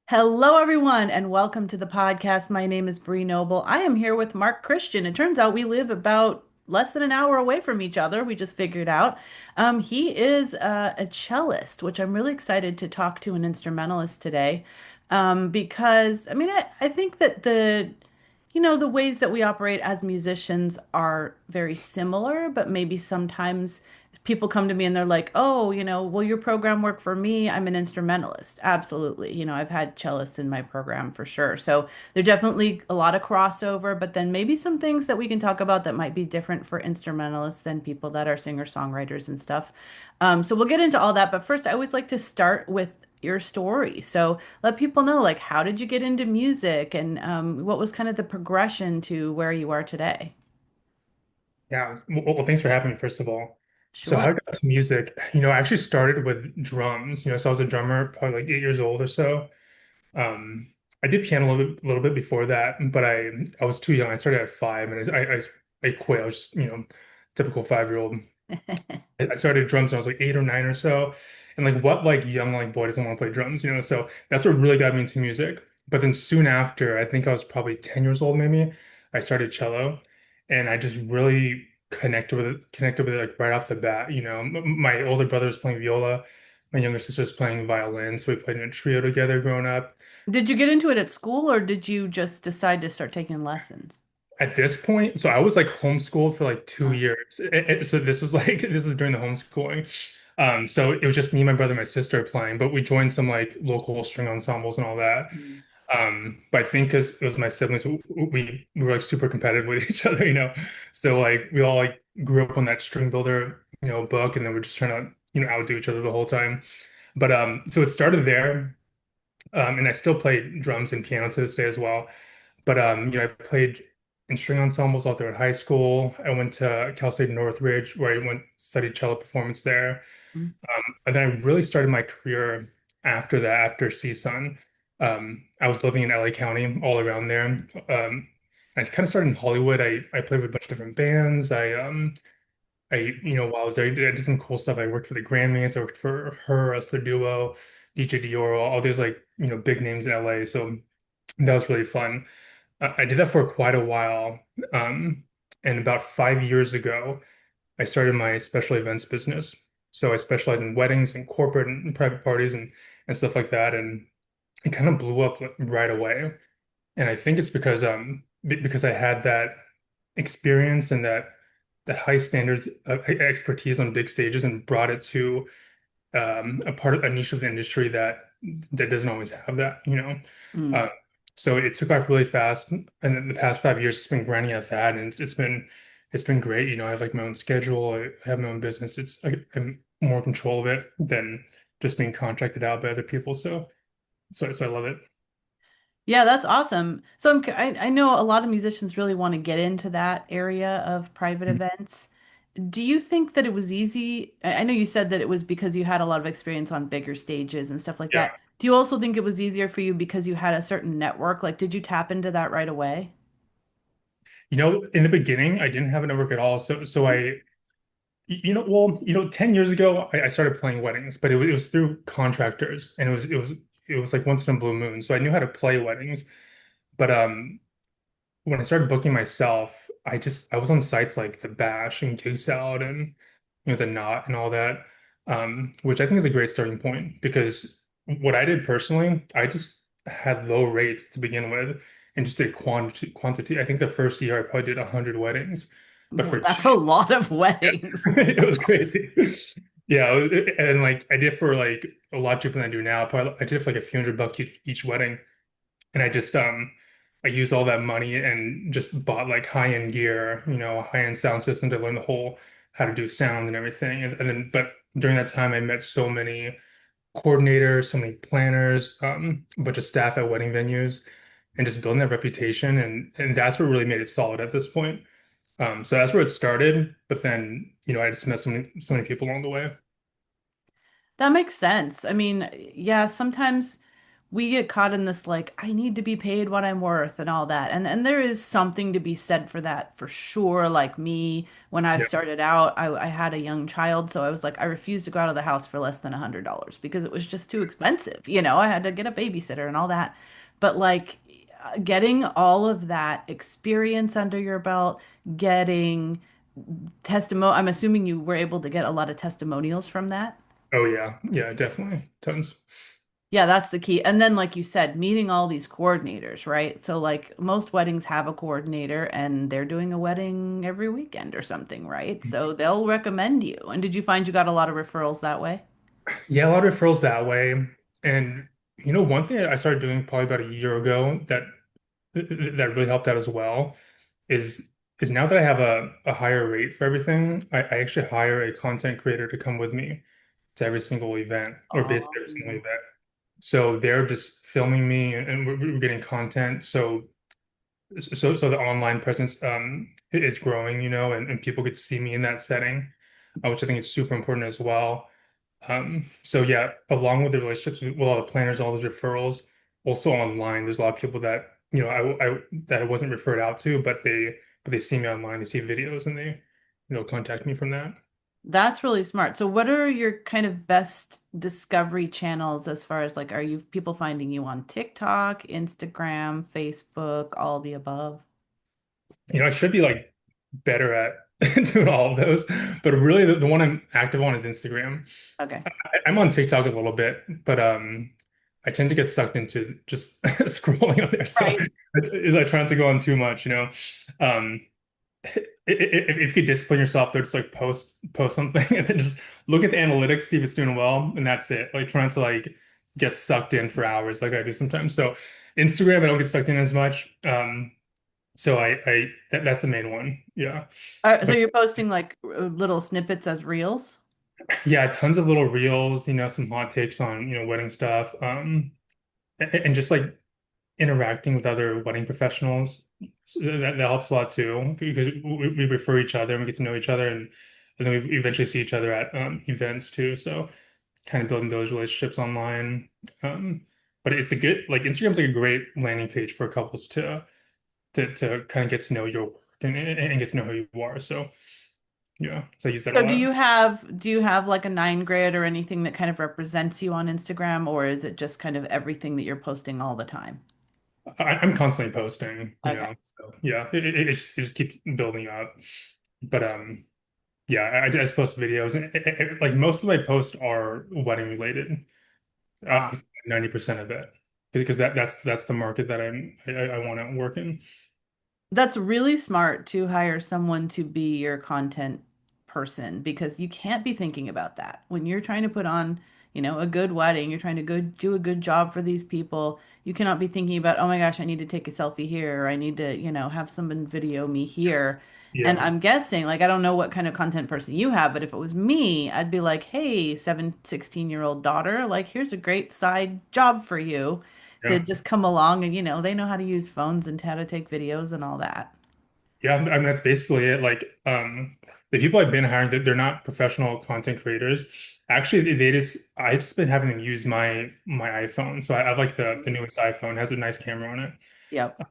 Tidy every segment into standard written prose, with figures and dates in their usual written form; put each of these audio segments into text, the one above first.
Hello, everyone, and welcome to the podcast. My name is Bree Noble. I am here with Marc Christian. It turns out we live about less than an hour away from each other. We just figured out. He is a cellist, which I'm really excited to talk to an instrumentalist today, because I think that the ways that we operate as musicians are very similar, but maybe sometimes people come to me and they're like, oh, will your program work for me? I'm an instrumentalist. Absolutely. I've had cellists in my program for sure. So there definitely a lot of crossover, but then maybe some things that we can talk about that might be different for instrumentalists than people that are singer-songwriters and stuff. So we'll get into all that. But first, I always like to start with your story. So let people know, like, how did you get into music and what was kind of the progression to where you are today? Yeah. Well, thanks for having me, first of all. So how I Sure. got to music, I actually started with drums. So I was a drummer, probably like 8 years old or so. Um, I did piano a little bit before that, but I was too young. I started at 5, and I quit. I was just, typical 5-year-old. I started drums when I was like 8 or 9 or so, and like what like young like boy doesn't want to play drums, So that's what really got me into music. But then soon after, I think I was probably 10 years old maybe, I started cello, and I just really connected with it like right off the bat. My older brother was playing viola, my younger sister was playing violin, so we played in a trio together growing up. Did you get into it at school or did you just decide to start taking lessons? At this point, so I was like homeschooled for like two Uh, years. So this was like this was during the homeschooling. So it was just me, my brother, my sister playing, but we joined some like local string ensembles and all that. mm. But I think because it was my siblings, we were like super competitive with each other. So like we all like grew up on that string builder, book, and then we're just trying to, outdo each other the whole time. But so it started there. And I still play drums and piano to this day as well. But I played in string ensembles all throughout high school. I went to Cal State Northridge, where I went studied cello performance there. Mm. And then I really started my career after that, after CSUN. I was living in LA County, all around there. I kind of started in Hollywood. I played with a bunch of different bands. While I was there, I did some cool stuff. I worked for the Grammys. I worked for her as the duo, DJ Dior, all these like, big names in LA. So that was really fun. I did that for quite a while. Um, and about 5 years ago, I started my special events business. So I specialize in weddings and corporate and private parties and stuff like that. And it kind of blew up right away. And I think it's because I had that experience and that high standards of expertise on big stages and brought it to a part of a niche of the industry that doesn't always have that. Mm. Uh, so it took off really fast, and in the past 5 years, it's been grinding at that, and it's been great. I have like my own schedule, I have my own business. I'm more in control of it than just being contracted out by other people. So I love it. Yeah, that's awesome. So I know a lot of musicians really want to get into that area of private events. Do you think that it was easy? I know you said that it was because you had a lot of experience on bigger stages and stuff like Yeah. that. Do you also think it was easier for you because you had a certain network? Like, did you tap into that right away? In the beginning, I didn't have a network at all. So well, 10 years ago, I started playing weddings, but it was through contractors, and it was like once in a blue moon. So I knew how to play weddings. But when I started booking myself, I was on sites like the Bash and Gig Salad and the Knot and all that, which I think is a great starting point because what I did personally, I just had low rates to begin with and just did quantity. I think the first year I probably did 100 weddings, but Well, for that's a cheap. lot of Yeah, weddings. it was crazy. Yeah, and like I did for like a lot cheaper than I do now. Probably I did for like a few $100 each wedding, and I used all that money and just bought like high-end gear, a high-end sound system to learn the whole how to do sound and everything. And then but during that time I met so many coordinators, so many planners, a bunch of staff at wedding venues, and just building that reputation, and that's what really made it solid at this point. So that's where it started, but then, I just met so many people along the way. That makes sense. I mean, yeah, sometimes we get caught in this like I need to be paid what I'm worth and all that. And there is something to be said for that for sure. Like me, when I Yeah. started out, I had a young child, so I was like I refused to go out of the house for less than $100 because it was just too expensive. I had to get a babysitter and all that. But like getting all of that experience under your belt, getting I'm assuming you were able to get a lot of testimonials from that. Oh yeah. Yeah, definitely. Tons. Yeah, that's the key. And then, like you said, meeting all these coordinators, right? So, like, most weddings have a coordinator and they're doing a wedding every weekend or something, right? So they'll recommend you. And did you find you got a lot of referrals that way? Yeah, a lot of referrals that way. And one thing I started doing probably about a year ago that really helped out as well is is now that I have a higher rate for everything, I actually hire a content creator to come with me to every single event or basically every single Oh, event. So they're just filming me and we're getting content. So the online presence is growing, and people get to see me in that setting, which I think is super important as well. So yeah, along with the relationships with all the planners, all those referrals, also online, there's a lot of people that that I wasn't referred out to, but they see me online, they see videos, and they contact me from that. that's really smart. So, what are your kind of best discovery channels as far as like, are you people finding you on TikTok, Instagram, Facebook, all the above? I should be like better at doing all of those, but really the one I'm active on is Instagram. Okay. I'm on TikTok a little bit, but I tend to get sucked into just scrolling on there. So Right. I try not to go on too much. Um, if you could discipline yourself, though, just like post something and then just look at the analytics, see if it's doing well, and that's it. Like trying to like get sucked in for hours, like I do sometimes. So Instagram, I don't get sucked in as much. So that's the main one. Yeah. So But you're posting like little snippets as reels? yeah, tons of little reels, some hot takes on, wedding stuff. And just like interacting with other wedding professionals. So that helps a lot too because we refer each other and we get to know each other and then we eventually see each other at events too. So kind of building those relationships online. But it's a good like Instagram's like a great landing page for couples to kind of get to know your work and get to know who you are. So yeah, so I use that a So do lot. you have like a 9 grid or anything that kind of represents you on Instagram, or is it just kind of everything that you're posting all the time? I'm constantly posting, Okay. so yeah, it just keeps building up. But yeah, I just post videos, and like most of my posts are wedding related. Ah. 90% of it, because that's the market that I want to work in. That's really smart to hire someone to be your content person because you can't be thinking about that. When you're trying to put on, a good wedding, you're trying to go do a good job for these people. You cannot be thinking about, oh my gosh, I need to take a selfie here, or I need to, have someone video me here. And Yeah, I'm guessing, like, I don't know what kind of content person you have, but if it was me, I'd be like, hey, 16-year-old daughter, like, here's a great side job for you to yeah, just come along and they know how to use phones and how to take videos and all that. yeah. I mean, that's basically it. Like, the people I've been hiring, they're not professional content creators. Actually, I just been having them use my iPhone. So I have like the newest iPhone, it has a nice camera on it. Yep.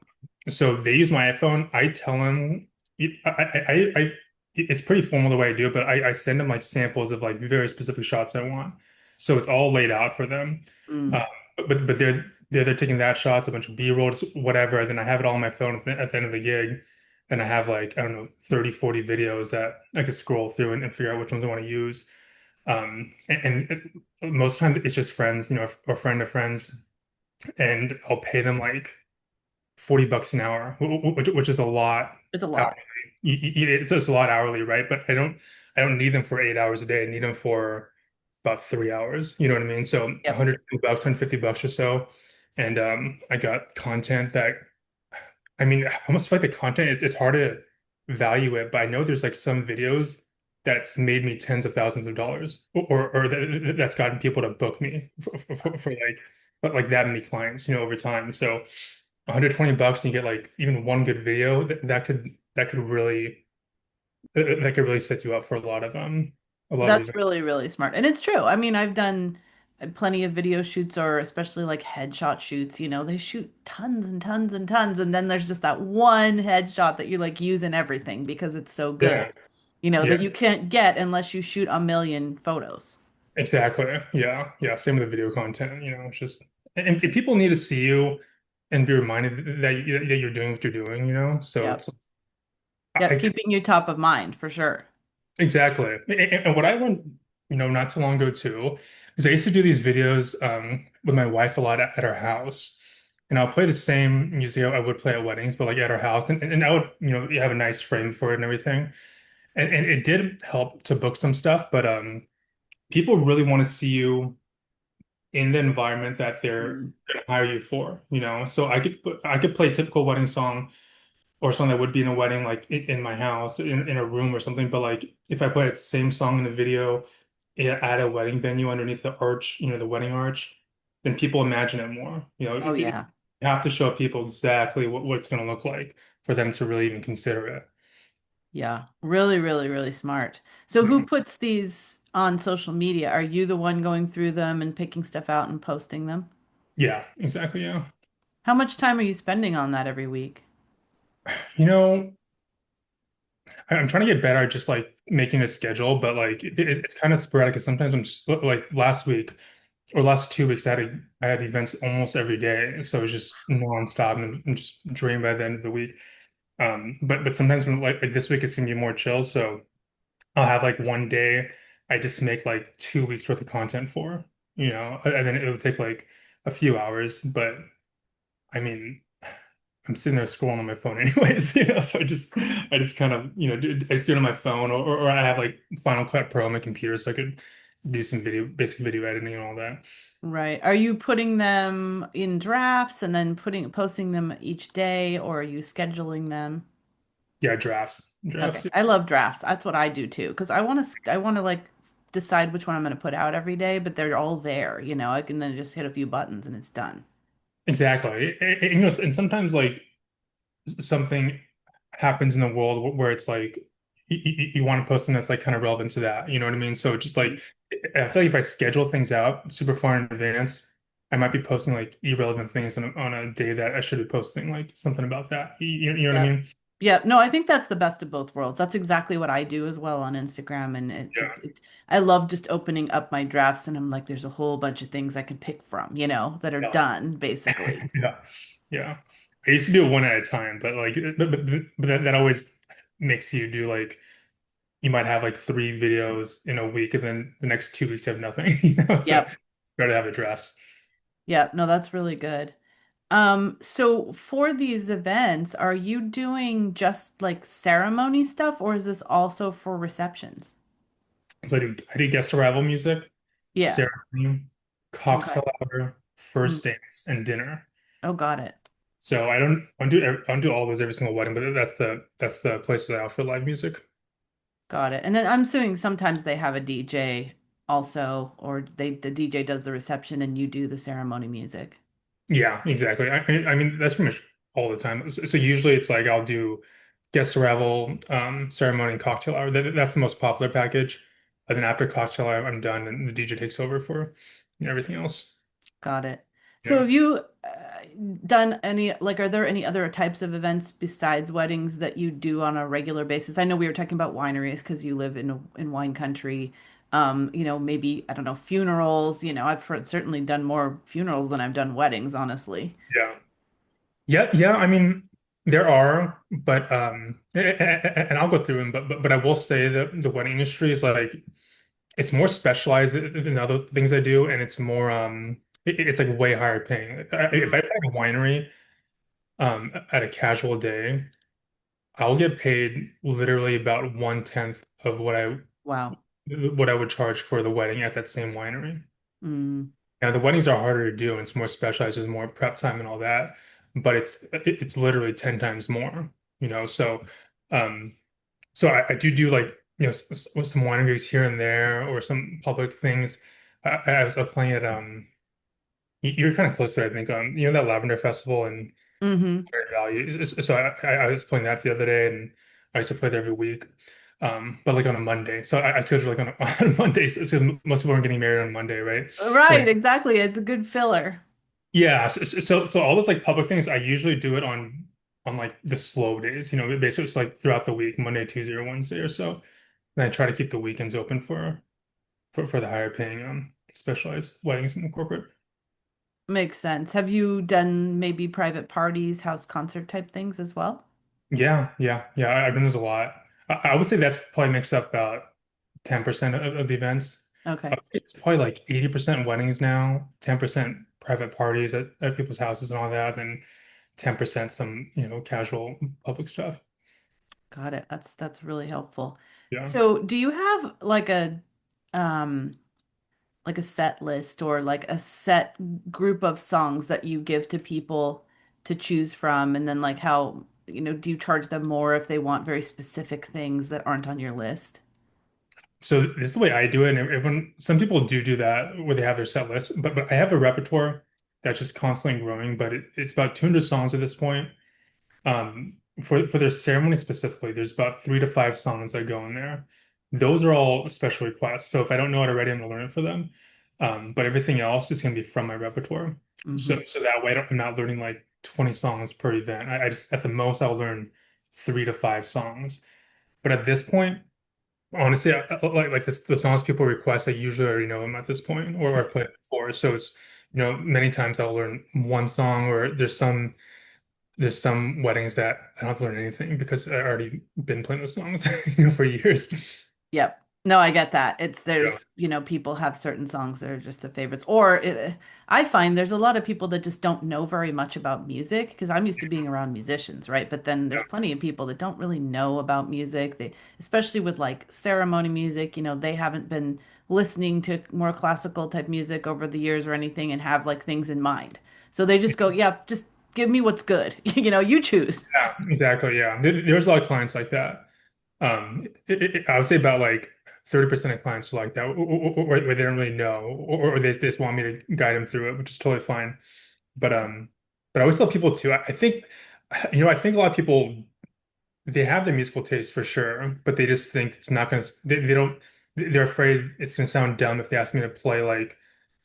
So they use my iPhone. I tell them, it's pretty formal the way I do it, but I send them like samples of like very specific shots I want. So it's all laid out for them. Mm. Uh, but they're taking that shots, a bunch of B-rolls, whatever. Then I have it all on my phone at the end of the gig. And I have like, I don't know, 30, 40 videos that I could scroll through and figure out which ones I want to use. Most times it's just friends, or friend of friends, and I'll pay them like $40 an hour, which is a lot It's a hourly. lot. It's just a lot hourly, right? But I don't need them for 8 hours a day. I need them for about 3 hours. You know what I mean? So Yep. $150, $150 or so. And I got content that I mean, I almost feel like the content it's hard to value it, but I know there's like some videos that's made me tens of thousands of dollars, or that's gotten people to book me for like, but like that many clients, over time. So $120 and you get like even one good video that could really set you up for a lot of That's these. really, really smart. And it's true. I mean, I've done. plenty of video shoots or especially like headshot shoots, they shoot tons and tons and tons. And then there's just that one headshot that you like use in everything because it's so good, Yeah. that Yeah. you can't get unless you shoot a million photos. Exactly. Yeah. Yeah. Same with the video content, it's just and people need to see you and be reminded that you're doing what you're doing, So Yep. it's Yep. I Keeping you top of mind for sure. exactly. And what I learned, not too long ago too, is I used to do these videos with my wife a lot at our house. And I'll play the same music I would play at weddings, but like at our house. And I would, you have a nice frame for it and everything. And it did help to book some stuff, but people really want to see you in the environment that they're Mm. gonna hire you for, So I could play a typical wedding song or song that would be in a wedding, like in my house, in a room or something. But like if I play the same song in a video at a wedding venue underneath the arch, the wedding arch, then people imagine it more. Oh yeah. You have to show people exactly what it's going to look like for them to really even consider it. Yeah. Really, really, really smart. So who Yeah, puts these on social media? Are you the one going through them and picking stuff out and posting them? yeah, exactly. Yeah. How much time are you spending on that every week? You know, I'm trying to get better at just like making a schedule, but like it's kind of sporadic. 'Cause sometimes I'm just like last week or last 2 weeks, I had events almost every day, so it was just nonstop and I'm just drained by the end of the week. But sometimes when like this week it's gonna be more chill, so I'll have like one day I just make like 2 weeks worth of content for, and then it would take like a few hours, but I mean. I'm sitting there scrolling on my phone anyways, so I just kind of, I just do it on my phone or I have like Final Cut Pro on my computer so I could do some basic video editing and all that. Right. Are you putting them in drafts and then posting them each day, or are you scheduling them? Yeah, drafts. Okay. Drafts. I love drafts. That's what I do too, because I want to like decide which one I'm going to put out every day, but they're all there, I can then just hit a few buttons and it's done. Exactly. And sometimes like something happens in the world where it's like you want to post something that's like kind of relevant to that. You know what I mean? So just like I feel like if I schedule things out super far in advance, I might be posting like irrelevant things on a day that I should be posting like something about that. You know what I Yeah. mean? Yeah, no, I think that's the best of both worlds. That's exactly what I do as well on Instagram. And Yeah. I love just opening up my drafts and I'm like, there's a whole bunch of things I can pick from, that are Yeah. done basically. Yeah. Yeah. I used to do it one at a time, but like but that always makes you do like you might have like 3 videos in a week and then the next 2 weeks you have nothing, So Yep. it's better to have the drafts. Yep. No, that's really good. So for these events, are you doing just like ceremony stuff or is this also for receptions? So I do guest arrival music, Yeah. ceremony, Okay. cocktail hour, Mm. first dance, and dinner. Oh, got it. So I don't do all those every single wedding, but that's the place that I offer live music. Got it. And then I'm assuming sometimes they have a DJ also, or the DJ does the reception and you do the ceremony music. Yeah, exactly. I mean that's pretty much all the time. So usually it's like I'll do guest arrival, ceremony, and cocktail hour. That's the most popular package. And then after cocktail hour, I'm done, and the DJ takes over for everything else. Got it. So Yeah. have you done any, like, are there any other types of events besides weddings that you do on a regular basis? I know we were talking about wineries because you live in wine country. Maybe, I don't know, funerals. Certainly done more funerals than I've done weddings, honestly. Yeah. Yeah, yeah. I mean, there are, but and I'll go through them. But I will say that the wedding industry is like it's more specialized than other things I do, and it's more it's like way higher paying. If Mm. I have a winery at a casual day, I'll get paid literally about 1/10 of Wow. what I would charge for the wedding at that same winery. Mm. Now the weddings are harder to do, and it's more specialized. There's more prep time and all that, but it's literally 10 times more. So um, so I do like some wineries here and there or some public things. I was playing at you're kind of close to it, I think that Lavender Festival in Hmm. Grand Valley. So I was playing that the other day, and I used to play there every week. but like on a Monday. So I schedule like on on Mondays because most people aren't getting married on Monday, right? Right, Or exactly. It's a good filler. yeah, so all those like public things, I usually do it on like the slow days, basically it's like throughout the week, Monday, Tuesday, or Wednesday or so. And I try to keep the weekends open for the higher paying specialized weddings and corporate. Makes sense. Have you done maybe private parties, house concert type things as well? Yeah. I've done this a lot. I would say that's probably makes up about 10% of the events. Okay. It's probably like 80% weddings now, 10% private parties at people's houses and all that, and 10% some, casual public stuff. Got it. That's really helpful. Yeah. So, do you have um like a set list or like a set group of songs that you give to people to choose from and then like how, do you charge them more if they want very specific things that aren't on your list? So this is the way I do it, and everyone, some people do that where they have their set list, but I have a repertoire that's just constantly growing, but it's about 200 songs at this point. For their ceremony specifically, there's about 3 to 5 songs that go in there. Those are all special requests. So if I don't know it already, I'm gonna learn it for them. But everything else is gonna be from my repertoire. Hmm. So that way I'm not learning like 20 songs per event. I just at the most I'll learn 3 to 5 songs. But at this point, honestly, like this, the songs people request, I usually already know them at this point, or I've played it before. So it's, many times I'll learn one song, or there's some weddings that I don't have to learn anything because I already been playing those songs, for years. Yep. No, I get that. It's Yeah. there's, people have certain songs that are just the favorites. Or I find there's a lot of people that just don't know very much about music because I'm used to being around musicians, right? But then there's Yeah. plenty of people that don't really know about music. They, especially with like ceremony music, they haven't been listening to more classical type music over the years or anything and have like things in mind. So they just go, yeah, just give me what's good. You choose. Yeah, exactly. Yeah. There's a lot of clients like that. I would say about like 30% of clients are like that, where they don't really know, or they just want me to guide them through it, which is totally fine. But but I always tell people too, I think, I think a lot of people they have the musical taste for sure, but they just think it's not gonna. They don't. They're afraid it's gonna sound dumb if they ask me to play like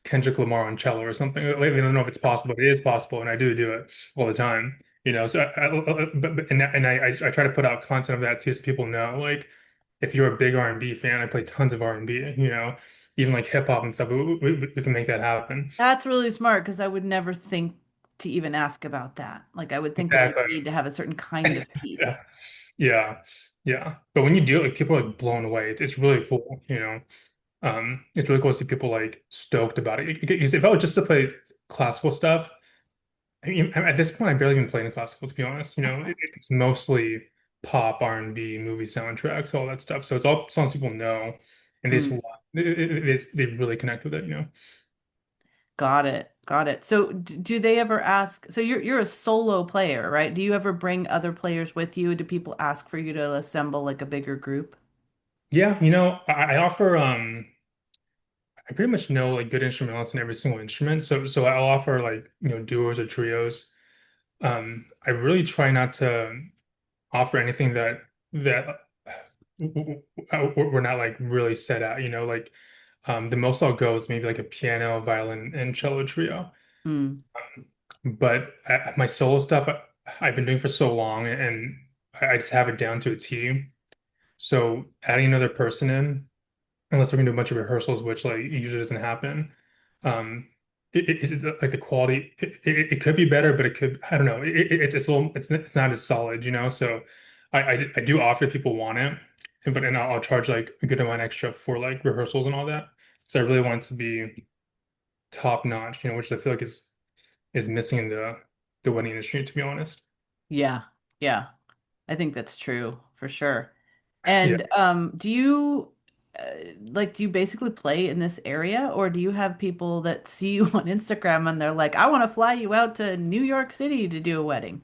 Kendrick Lamar on cello or something. Like, they don't know if it's possible, but it is possible, and I do it all the time. So I try to put out content of that too, so people know. Like, if you're a big R&B fan, I play tons of R&B. Even like hip hop and stuff. We can make that happen. That's really smart because I would never think to even ask about that. Like I would think that you Exactly. need to have a certain kind of Yeah. piece. Yeah. Yeah. But when you do it, like people are like blown away. It's really cool. It's really cool to see people like stoked about it. Because if I were just to play classical stuff, I mean, at this point, I barely even play any classical, to be honest. It's mostly pop, R&B, movie soundtracks, all that stuff. So it's all songs people know, and Hmm. they really connect with it. Got it. Got it. So do they ever ask? So you're a solo player, right? Do you ever bring other players with you? Do people ask for you to assemble like a bigger group? Yeah, I offer I pretty much know like good instrumentalists in every single instrument. So I'll offer like, duos or trios. I really try not to offer anything that we're not like really set at, like the most I'll go is maybe like a piano, violin, and cello trio. Hmm. But my solo stuff I've been doing for so long, and I just have it down to a T. So adding another person in, unless we're gonna do a bunch of rehearsals, which like usually doesn't happen. Um, like the quality, it could be better, but it could, I don't know. It's a little, it's not as solid. So I do offer if people want it, and I'll charge like a good amount extra for like rehearsals and all that. So I really want it to be top notch, which I feel like is missing in the wedding industry, to be honest. Yeah. Yeah. I think that's true for sure. Yeah. And do you do you basically play in this area or do you have people that see you on Instagram and they're like, I want to fly you out to New York City to do a wedding?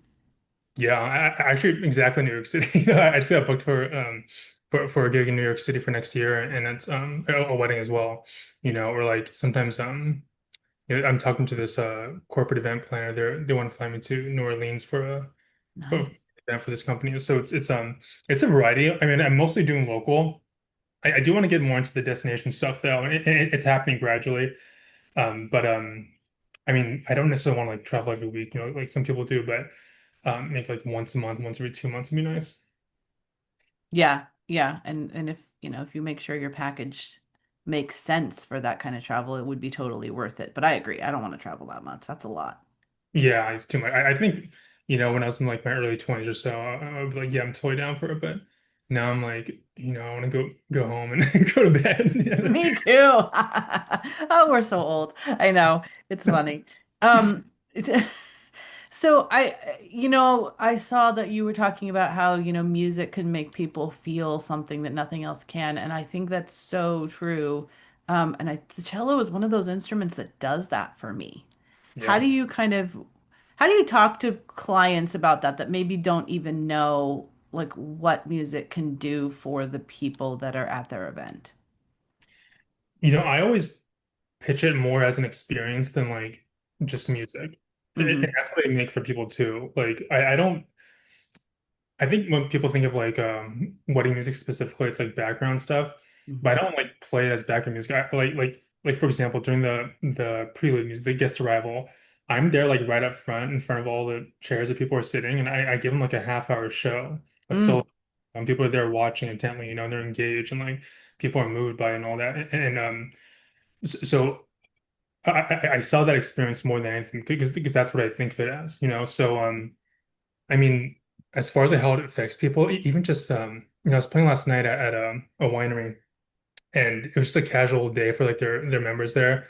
Yeah, I actually exactly New York City. I just got booked for a gig in New York City for next year, and it's a wedding as well. Or like sometimes I'm talking to this corporate event planner. They want to fly me to New Orleans for a Nice. event for this company. So it's a variety. I mean, I'm mostly doing local. I do want to get more into the destination stuff though, and it's happening gradually. But I mean, I don't necessarily want to like travel every week, like some people do, but maybe like once a month, once every 2 months would be nice. Yeah, yeah. And if, if you make sure your package makes sense for that kind of travel, it would be totally worth it. But I agree. I don't want to travel that much. That's a lot. Yeah, it's too much. I think, when I was in like my early 20s or so, I would be like, yeah, I'm totally down for it. But now I'm like, I want to go home and go to bed. Me too. Oh, we're so old. I know. It's funny. It's- so I saw that you were talking about how, music can make people feel something that nothing else can, and I think that's so true. The cello is one of those instruments that does that for me. How Yeah. do you kind of, how do you talk to clients about that maybe don't even know like what music can do for the people that are at their event? I always pitch it more as an experience than like just music. And Hmm. that's what I make for people too. Like I don't I think when people think of like wedding music specifically, it's like background stuff. But I Hmm. don't like play it as background music. Like for example, during the prelude music, the guest arrival, I'm there like right up front in front of all the chairs that people are sitting, and I give them like a half-hour show, a Mm. solo. People are there watching intently, and they're engaged and like people are moved by it and all that. And so I saw that experience more than anything because that's what I think of it as, So I mean, as far as like how it affects people, even just I was playing last night at a winery, and it was just a casual day for like their members there.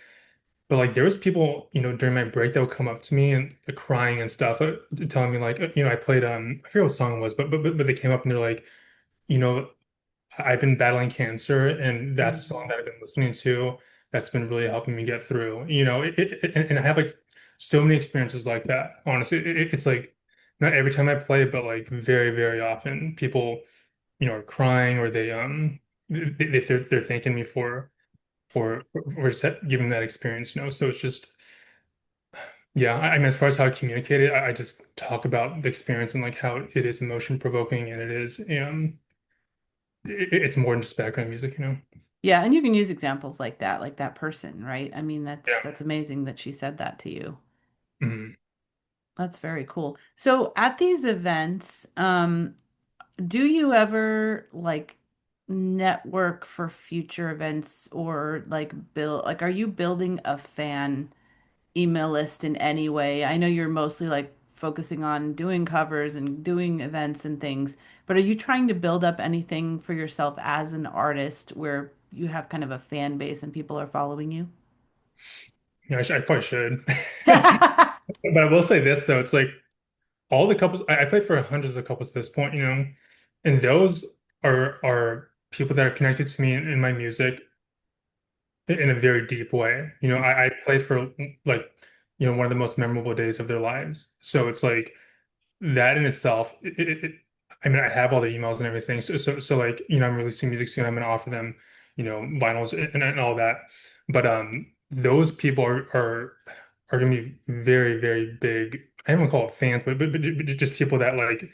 But like there was people, during my break that would come up to me and crying and stuff, telling me like, I played I forget what song it was, but they came up and they're like, you know, I've been battling cancer, and that's a song Mhm. that I've been listening to that's been really helping me get through. And I have like so many experiences like that. Honestly, it's like not every time I play, but like very, very often, people, are crying or they're thanking me for giving that experience. So it's just yeah. I mean, as far as how I communicate it, I just talk about the experience and like how it is emotion provoking and it is it's more than just background music. Yeah, and you can use examples like that person, right? I mean, Yeah. that's amazing that she said that to you. Mhm. That's very cool. So at these events, do you ever like network for future events or like are you building a fan email list in any way? I know you're mostly like focusing on doing covers and doing events and things, but are you trying to build up anything for yourself as an artist where you have kind of a fan base and people are following you? Yeah, I probably should. But I will say this though, it's like all the couples I played for hundreds of couples at this point, and those are people that are connected to me in my music in a very deep way. I played for like, one of the most memorable days of their lives. So it's like that in itself, I mean, I have all the emails and everything. So like, I'm releasing music soon. I'm gonna offer them, vinyls and all that. But those people are gonna be very, very big. I don't want to call it fans, but just people that like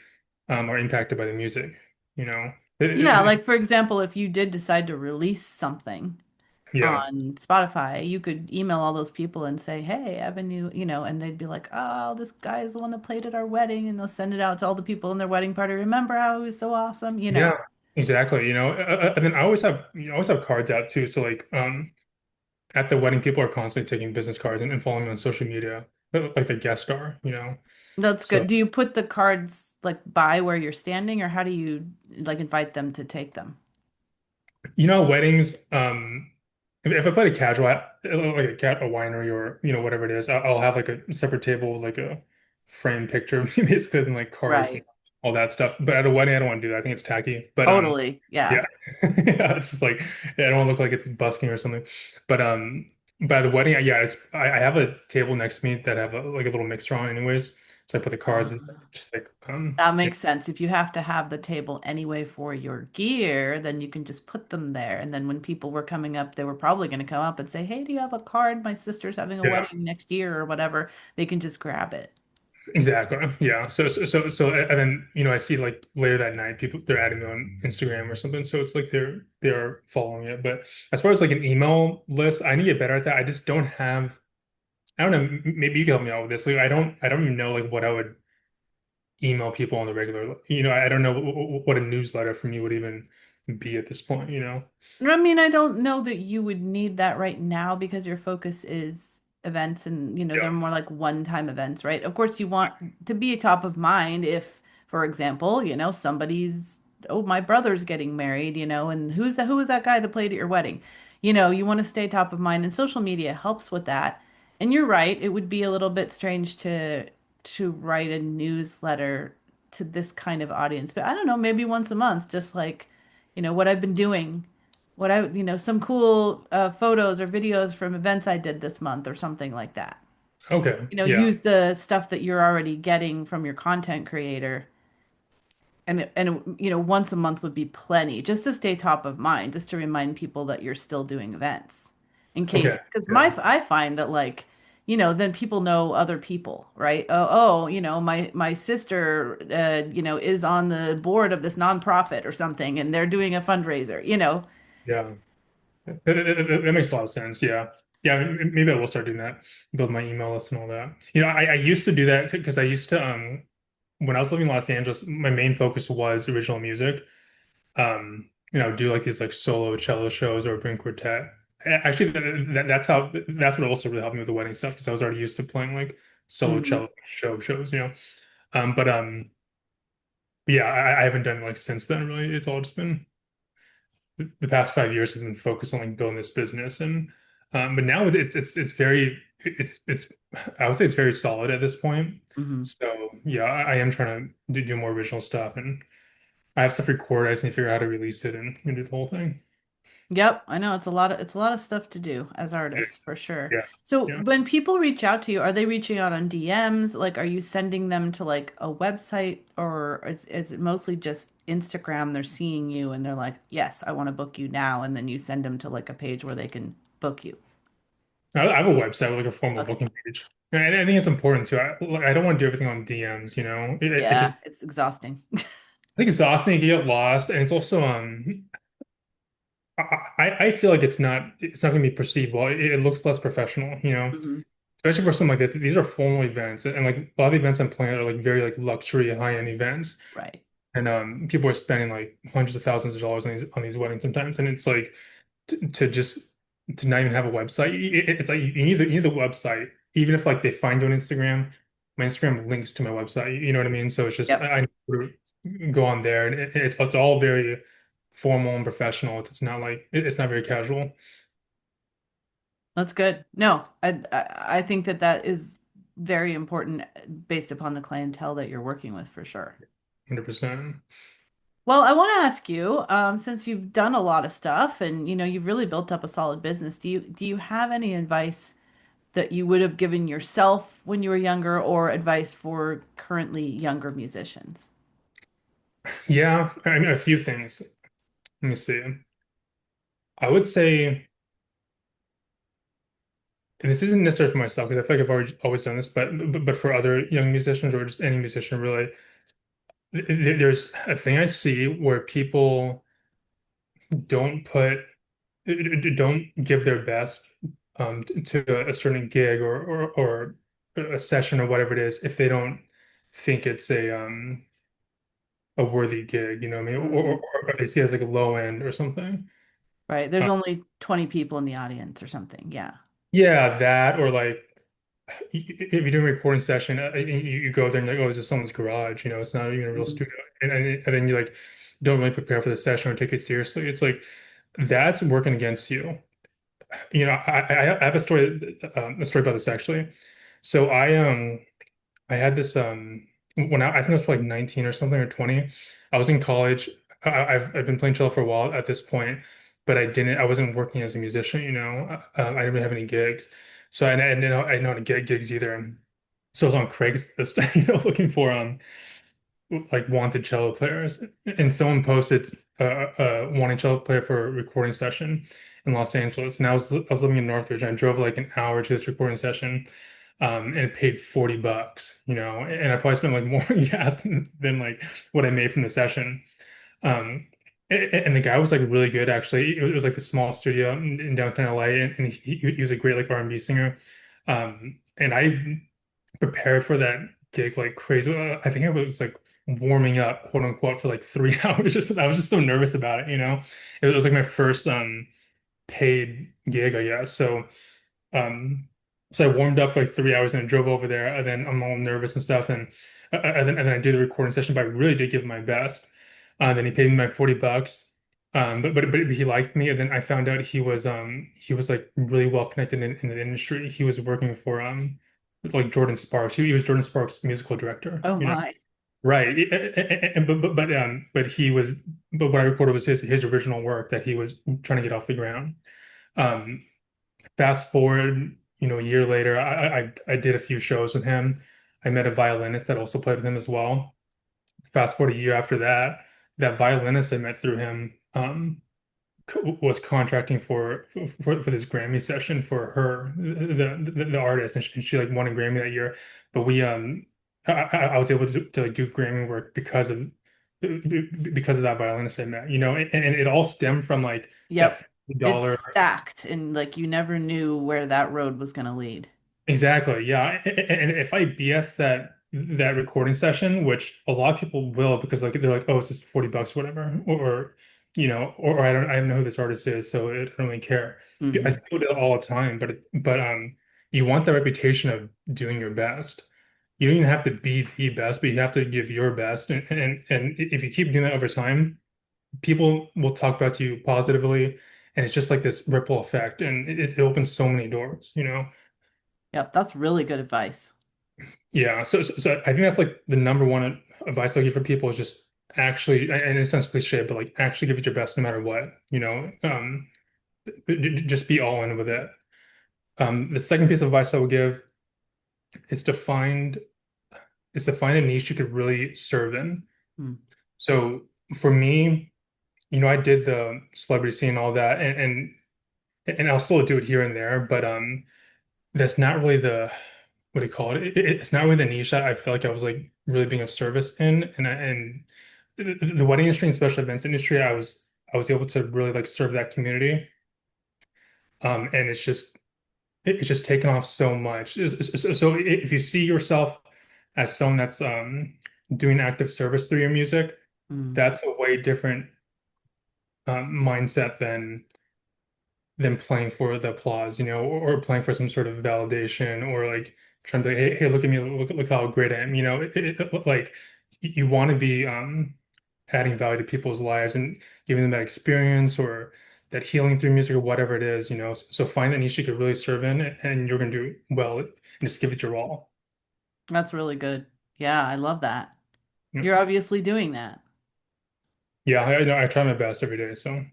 are impacted by the music, you know. Yeah, like for example, if you did decide to release something Yeah. on Spotify, you could email all those people and say, "Hey, I have a new," and they'd be like, "Oh, this guy is the one that played at our wedding," and they'll send it out to all the people in their wedding party. Remember how he was so awesome? Yeah, exactly. And then I always have cards out too. So like at the wedding, people are constantly taking business cards and following me on social media, like the guest star. That's So good. Do you put the cards like by where you're standing, or how do you like invite them to take them? weddings, if I put a casual like a winery or whatever it is, I'll have like a separate table with like a framed picture of me basically and like cards and Right. all that stuff. But at a wedding, I don't want to do that. I think it's tacky. But Totally. yeah. Yeah. Yeah, it's just like yeah, I don't want to look like it's busking or something. But by the wedding, yeah, I have a table next to me that have like a little mixer on anyways. So I put the cards and just like That yeah, makes sense. If you have to have the table anyway for your gear, then you can just put them there. And then when people were coming up, they were probably going to come up and say, "Hey, do you have a card? My sister's having a yeah. wedding next year or whatever." They can just grab it. Exactly. Yeah. And then, I see like later that night, people they're adding me on Instagram or something. So it's like they're following it. But as far as like an email list, I need to get better at that. I just don't have. I don't know. Maybe you can help me out with this. Like, I don't even know like what I would email people on the regular. I don't know what a newsletter from you would even be at this point. I mean, I don't know that you would need that right now because your focus is events and, they're Yeah. more like one-time events, right? Of course, you want to be top of mind if, for example, somebody's, oh, my brother's getting married, and who was that guy that played at your wedding? You want to stay top of mind and social media helps with that. And you're right, it would be a little bit strange to write a newsletter to this kind of audience, but I don't know, maybe once a month, just like, what I've been doing some cool photos or videos from events I did this month or something like that. Okay. Yeah. Use the stuff that you're already getting from your content creator. And once a month would be plenty just to stay top of mind, just to remind people that you're still doing events in Okay. case, because Yeah. I find that like, then people know other people, right? My sister, is on the board of this nonprofit or something, and they're doing a fundraiser. Yeah. That makes a lot of sense. Yeah. Yeah. Maybe I will start doing that, build my email list and all that. I used to do that because I used to, when I was living in Los Angeles, my main focus was original music. Do like these like solo cello shows or bring quartet. Actually, that's what also really helped me with the wedding stuff because I was already used to playing like solo Mhm. cello shows. But yeah, I haven't done it like since then really. It's all just been the past 5 years have been focused on like building this business and but now it's very it's I would say it's very solid at this point. Mhm. So yeah, I am trying to do more original stuff and I have stuff recorded. I just need to figure out how to release it and do the whole thing. Yep, I know it's a lot of stuff to do as It artists is. for sure. Yeah. So Yeah. when people reach out to you, are they reaching out on DMs? Like, are you sending them to like a website, or is it mostly just Instagram? They're seeing you and they're like, yes, I want to book you now, and then you send them to like a page where they can book you. I have a website with like a formal Okay. booking page. And I think it's important too. I don't want to do everything on DMs. It just Yeah, it's exhausting. I think exhausting. You get lost, and it's also I feel like it's not going to be perceived well. It looks less professional. Hmm. Especially for something like this. These are formal events, and like a lot of the events I'm planning are like very like luxury, high-end events, Right. and people are spending like hundreds of thousands of dollars on these weddings sometimes, and it's like to just to not even have a website. It's like you need the website, even if like they find you on Instagram. My Instagram links to my website. You know what I mean? So it's just Yep. I need to go on there, and it's all very formal and professional. It's not like it's not very casual. That's good. No, I think that is very important based upon the clientele that you're working with for sure. 100%. Well, I want to ask you, since you've done a lot of stuff and you've really built up a solid business, do you have any advice that you would have given yourself when you were younger, or advice for currently younger musicians? Yeah, I mean a few things. Let me see. I would say, and this isn't necessarily for myself because I feel like I've always done this, but for other young musicians or just any musician really, there's a thing I see where people don't put don't give their best to a certain gig or a session or whatever it is if they don't think it's a worthy gig, you know what I mean? Or, Mm, or, or they see it as like a low end or something. right. There's only 20 people in the audience or something. Yeah. Yeah, that or like if you're doing a recording session, you go there and you're like, oh, this is someone's garage. It's not even a real Mhm. studio, and then you like don't really prepare for the session or take it seriously. It's like that's working against you. I have a story about this actually. So I had this when I think I was like 19 or something or 20. I was in college. I've been playing cello for a while at this point, but I wasn't working as a musician. I didn't really have any gigs. So I didn't know how to get gigs either. So I was on Craigslist, looking for like wanted cello players. And someone posted wanting cello player for a recording session in Los Angeles. And I was living in Northridge and I drove like an hour to this recording session. and it paid $40, and I probably spent like more on gas than like what I made from the session. Um, and the guy was like really good actually. It was like the small studio in downtown LA, and he was a great like R&B singer. And I prepared for that gig like crazy. I think I was like warming up, quote unquote, for like 3 hours. Just I was just so nervous about it, you know. It was like my first paid gig, I guess. Um, so I warmed up for like 3 hours and I drove over there, and then I'm all nervous and stuff, and then I did the recording session, but I really did give my best. Then he paid me my $40. But he liked me, and then I found out he was like really well connected in the industry. He was working for like Jordan Sparks. He was Jordan Sparks' musical director, Oh you know. my. Right. But what I recorded was his original work that he was trying to get off the ground. Um, Fast forward, a year later, I did a few shows with him. I met a violinist that also played with him as well. Fast forward a year after that, that violinist I met through him was contracting for this Grammy session for her, the artist, and she like won a Grammy that year. But I was able to like do Grammy work because of that violinist I met, and it all stemmed from like that Yep. It's $50. stacked and like you never knew where that road was going to lead. Exactly. Yeah. And if I BS that recording session, which a lot of people will because like they're like, oh, it's just $40, whatever. Or I don't know who this artist is, so I don't really care. I Hmm. still do it all the time, but you want the reputation of doing your best. You don't even have to be the best, but you have to give your best. And if you keep doing that over time, people will talk about you positively, and it's just like this ripple effect, and it opens so many doors. Yep, that's really good advice. Yeah, so I think that's like the number one advice I give for people is just actually, and it sounds cliche, but like actually give it your best no matter what. Just be all in with it. The second piece of advice I would give is to find is to find a niche you could really serve in. Mm. So for me, I did the celebrity scene and all that, and I'll still do it here and there, but that's not really the what do you call it? It's not really the niche I feel like I was like really being of service in, and the wedding industry and special events industry, I was able to really like serve that community, and it's just taken off so much. So if you see yourself as someone that's doing active service through your music, Mm. that's a way different mindset than playing for the applause, or playing for some sort of validation, or like trying to be, hey, look at me, look how great I am. Like you want to be adding value to people's lives and giving them that experience or that healing through music or whatever it is. So find that niche you could really serve in, and you're gonna do well, and just give it your all. That's really good. Yeah, I love that. You know? You're obviously doing that. Yeah, I know I try my best every day. So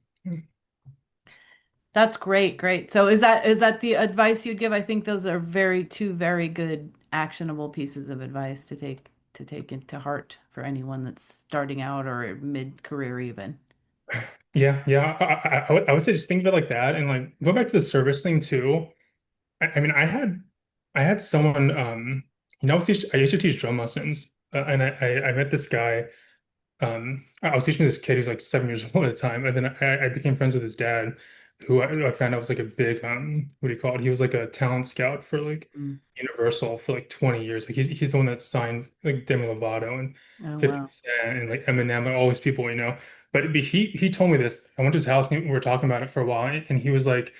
That's great, great. So is that the advice you'd give? I think those are two very good actionable pieces of advice to take into heart for anyone that's starting out or mid-career even. yeah. I would say just think of it like that, and like go back to the service thing too. I mean, I had someone, I used to teach drum lessons, and I met this guy. I was teaching this kid who's like 7 years old at the time, and then I became friends with his dad, who I found out was like a big, what do you call it? He was like a talent scout for like Mm. Universal for like 20 years. Like he's the one that signed like Demi Lovato and Oh 50 wow. Cent and like Eminem and all these people. But he told me this. I went to his house and we were talking about it for a while, and he was like,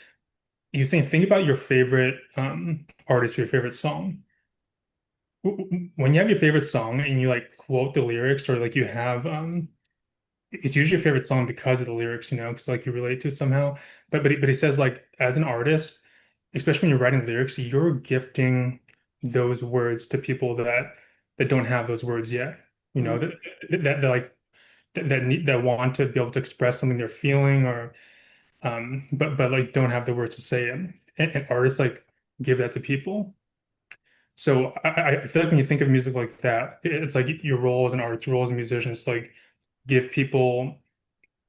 he was saying, think about your favorite artist, your favorite song. When you have your favorite song and you like quote the lyrics, or like you have it's usually your favorite song because of the lyrics, because like you relate to it somehow. But he says like as an artist, especially when you're writing lyrics, you're gifting those words to people that don't have those words yet. You know Mm. that that like that want to be able to express something they're feeling, or but like don't have the words to say it. And artists like give that to people. So I feel like when you think of music like that, it's like your role as an artist, your role as a musician is to, like give people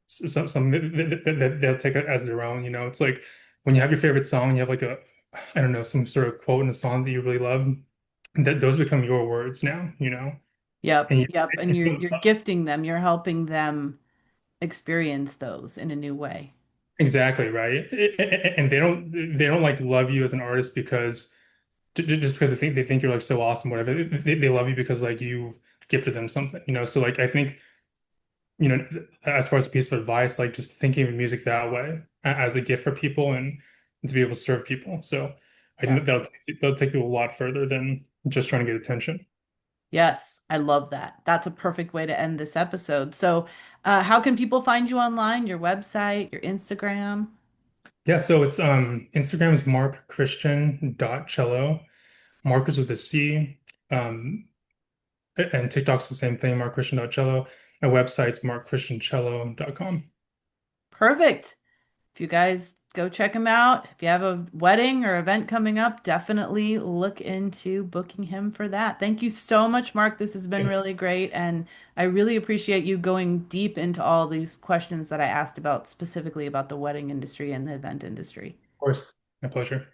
something that they'll take it as their own. It's like when you have your favorite song, you have like I don't know, some sort of quote in a song that you really love, that those become your words now, you know? Yep, And you, yep. And you're gifting them, you're helping them experience those in a new way. exactly, right? And they don't like love you as an artist because just because they think you're like so awesome, whatever. They love you because like you've gifted them something, you know? So like I think, as far as a piece of advice, like just thinking of music that way as a gift for people and to be able to serve people. So I think Yeah. that that'll take you a lot further than just trying to get attention. Yes, I love that. That's a perfect way to end this episode. So, how can people find you online? Your website, your Instagram? Yeah, so it's Instagram's markchristian.cello. Mark is with a C. Um, and TikTok's the same thing, markchristian.cello. My website's markchristiancello.com. Perfect. If you guys go check him out, if you have a wedding or event coming up, definitely look into booking him for that. Thank you so much, Mark. This has been Of really great, and I really appreciate you going deep into all these questions that I asked about specifically about the wedding industry and the event industry. course, my pleasure.